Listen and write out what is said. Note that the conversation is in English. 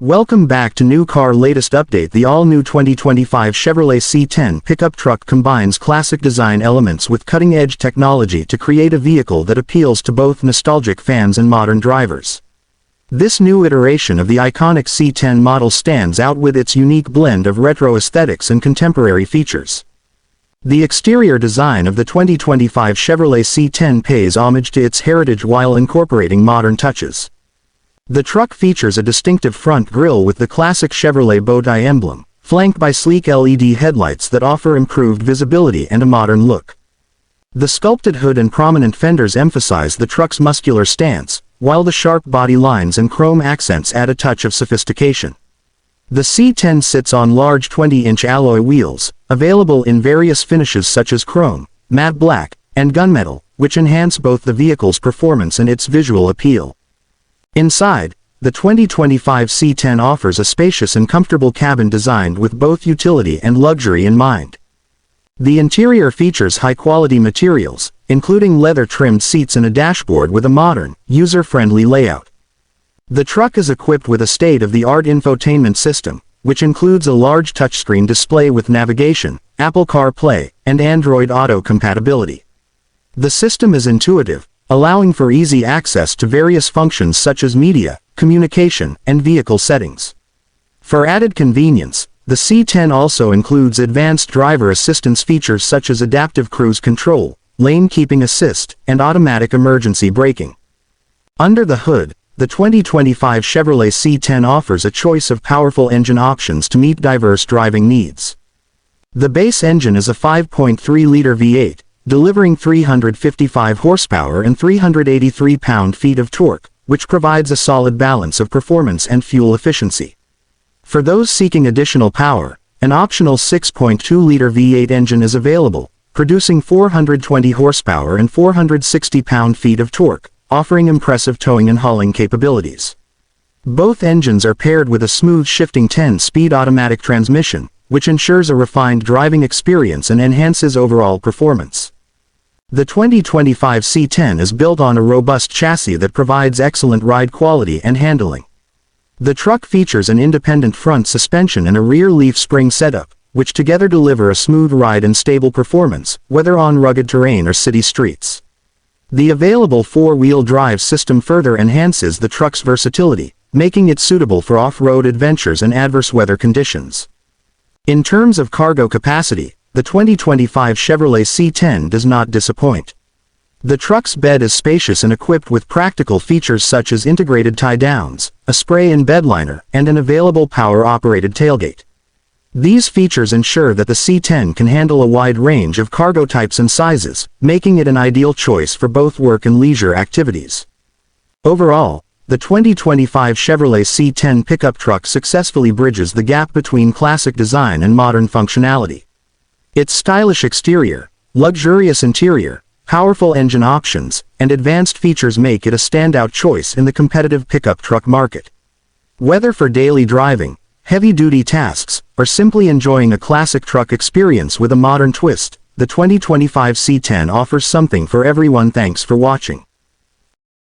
Welcome back to New Car Latest Update. The all-new 2025 Chevrolet C10 pickup truck combines classic design elements with cutting-edge technology to create a vehicle that appeals to both nostalgic fans and modern drivers. This new iteration of the iconic C10 model stands out with its unique blend of retro aesthetics and contemporary features. The exterior design of the 2025 Chevrolet C10 pays homage to its heritage while incorporating modern touches. The truck features a distinctive front grille with the classic Chevrolet bow-tie emblem, flanked by sleek LED headlights that offer improved visibility and a modern look. The sculpted hood and prominent fenders emphasize the truck's muscular stance, while the sharp body lines and chrome accents add a touch of sophistication. The C10 sits on large 20-inch alloy wheels, available in various finishes such as chrome, matte black, and gunmetal, which enhance both the vehicle's performance and its visual appeal. Inside, the 2025 C10 offers a spacious and comfortable cabin designed with both utility and luxury in mind. The interior features high-quality materials, including leather-trimmed seats and a dashboard with a modern, user-friendly layout. The truck is equipped with a state-of-the-art infotainment system, which includes a large touchscreen display with navigation, Apple CarPlay, and Android Auto compatibility. The system is intuitive, allowing for easy access to various functions such as media, communication, and vehicle settings. For added convenience, the C10 also includes advanced driver assistance features such as adaptive cruise control, lane keeping assist, and automatic emergency braking. Under the hood, the 2025 Chevrolet C10 offers a choice of powerful engine options to meet diverse driving needs. The base engine is a 5.3-liter V8, delivering 355 horsepower and 383 pound-feet of torque, which provides a solid balance of performance and fuel efficiency. For those seeking additional power, an optional 6.2-liter V8 engine is available, producing 420 horsepower and 460 pound-feet of torque, offering impressive towing and hauling capabilities. Both engines are paired with a smooth shifting 10-speed automatic transmission, which ensures a refined driving experience and enhances overall performance. The 2025 C10 is built on a robust chassis that provides excellent ride quality and handling. The truck features an independent front suspension and a rear leaf spring setup, which together deliver a smooth ride and stable performance, whether on rugged terrain or city streets. The available four-wheel drive system further enhances the truck's versatility, making it suitable for off-road adventures and adverse weather conditions. In terms of cargo capacity, the 2025 Chevrolet C10 does not disappoint. The truck's bed is spacious and equipped with practical features such as integrated tie-downs, a spray-in bed liner, and an available power-operated tailgate. These features ensure that the C10 can handle a wide range of cargo types and sizes, making it an ideal choice for both work and leisure activities. Overall, the 2025 Chevrolet C10 pickup truck successfully bridges the gap between classic design and modern functionality. Its stylish exterior, luxurious interior, powerful engine options, and advanced features make it a standout choice in the competitive pickup truck market. Whether for daily driving, heavy-duty tasks, or simply enjoying a classic truck experience with a modern twist, the 2025 C10 offers something for everyone. Thanks for watching.